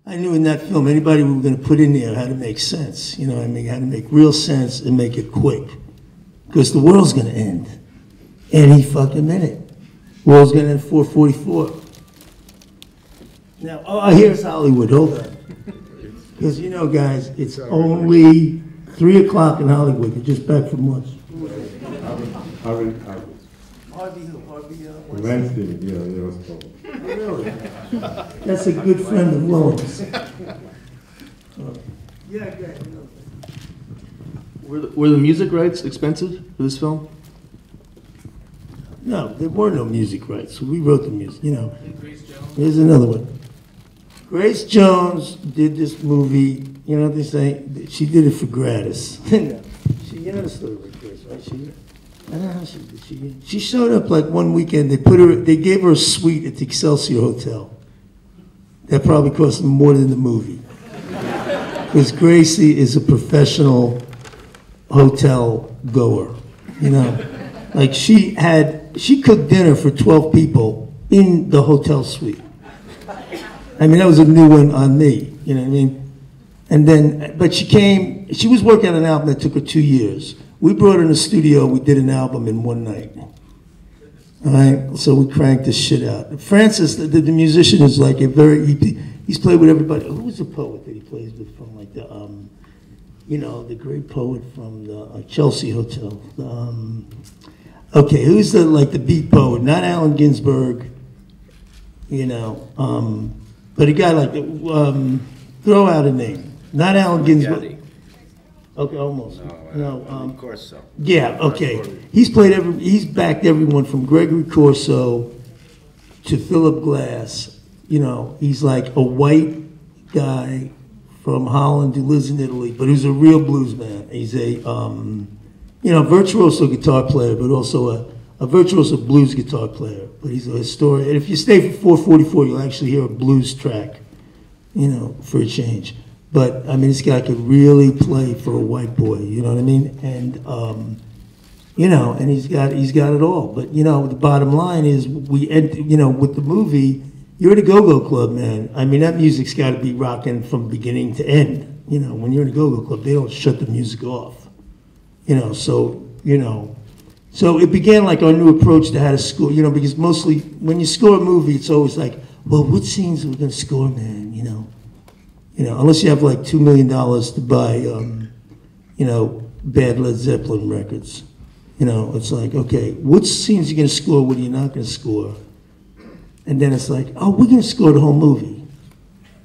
I knew in that film anybody we were going to put in there had to make sense. You know what I mean? Had to make real sense and make it quick. Because the world's going to end any fucking minute. The world's going to end at 4:44. Now, oh, here's Hollywood. Hold on. Because, you know, guys, it's only 3 o'clock in Hollywood. You're just back from lunch. Harvey. Wednesday, yeah, was told. Really? That's a good friend of Willem's. Yeah, great. Were the music rights expensive for this film? No, there were no music rights. So we wrote the music, you know. Here's another one. Grace Jones did this movie, you know what they say? She did it for gratis. You know the story with Grace, right? I don't know how she did. She showed up like one weekend. They gave her a suite at the Excelsior Hotel. That probably cost them more than the movie. Because Gracie is a professional hotel goer, you know. Like she cooked dinner for 12 people in the hotel suite. I mean, that was a new one on me, you know what I mean? And then, but she was working on an album that took her 2 years. We brought her in the studio, we did an album in one night. All right, so we cranked this shit out. Francis, the musician, is like he's played with everybody. Who was the poet that he plays with from like the, you know, the great poet from the Chelsea Hotel? Okay, who's the beat poet? Not Allen Ginsberg, you know, but a guy like, throw out a name. Not Allen Ginsberg. Okay, almost. No, Corso. Yeah, okay. He's backed everyone from Gregory Corso to Philip Glass. You know, he's like a white guy from Holland who lives in Italy, but who's a real blues man. He's a, you know, virtuoso guitar player, but also a virtuoso blues guitar player. But he's a historian. And if you stay for 4:44, you'll actually hear a blues track, you know, for a change. But, I mean, this guy could really play for a white boy, you know what I mean? And, you know, and he's got it all. But, you know, the bottom line is you know, with the movie, you're at a go-go club, man. I mean, that music's got to be rocking from beginning to end. You know, when you're in a go-go club, they don't shut the music off. You know, so, you know. So it began like our new approach to how to score, you know, because mostly when you score a movie, it's always like, well, what scenes are we going to score, man, you know? You know, unless you have like $2 million to buy, you know, bad Led Zeppelin records. You know, it's like, okay, what scenes are you going to score, what are you not going to score? And then it's like, oh, we're going to score the whole movie.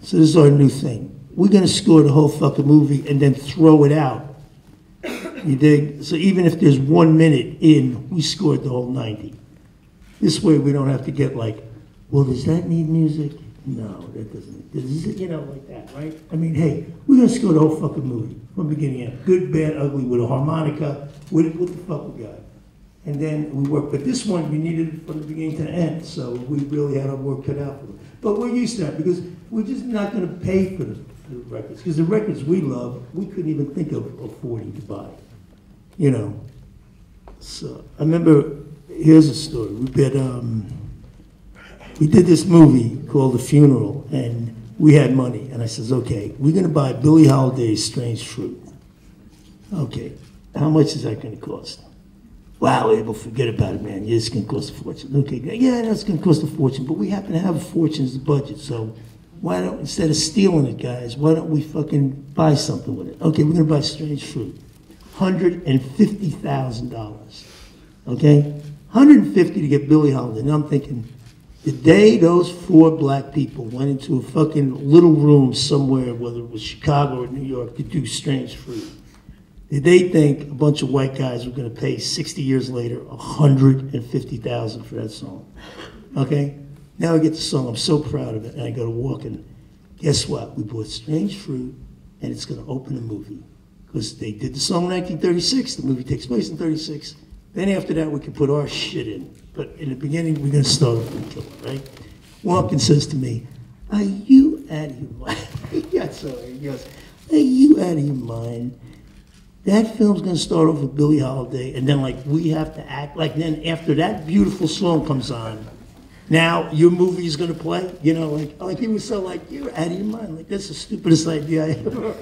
So this is our new thing. We're going to score the whole fucking movie and then throw it out. You dig? So even if there's 1 minute in, we scored the whole 90. This way we don't have to get like, well, does that need music? No, that doesn't. You know, like that, right? I mean, hey, we're going to score the whole fucking movie from beginning to end. Good, bad, ugly, with a harmonica, with the fuck we got. And then we worked. But this one, we needed it from the beginning to the end, so we really had our work cut out for it. But we're used to that because we're just not going to pay for the records. Because the records we love, we couldn't even think of affording to buy. You know? So, I remember, here's a story. We did this movie called The Funeral, and we had money. And I says, okay, we're going to buy Billie Holiday's Strange Fruit. Okay, how much is that going to cost? Wow, Abel, forget about it, man. Yeah, it's going to cost a fortune. Okay, yeah, that's going to cost a fortune, but we happen to have a fortune as the budget, so why don't, instead of stealing it, guys, why don't we fucking buy something with it? Okay, we're going to buy Strange Fruit. $150,000, okay? $150 to get Billie Holiday. Now I'm thinking, the day those 4 black people went into a fucking little room somewhere, whether it was Chicago or New York, to do Strange Fruit, did they think a bunch of white guys were going to pay 60 years later $150,000 for that song? Okay? Now I get the song. I'm so proud of it. And I go to walk and guess what? We bought Strange Fruit, and it's going to open a movie. Because they did the song in 1936. The movie takes place in 36. Then after that, we can put our shit in. But in the beginning, we're going to start off with Killer, right? Walken says to me, are you out of your mind? He goes, are you out of your mind? That film's going to start off with Billie Holiday, and then, like, we have to act like then after that beautiful song comes on, now your movie is going to play. You know, like he was so like, you're out of your mind. Like, that's the stupidest idea I ever.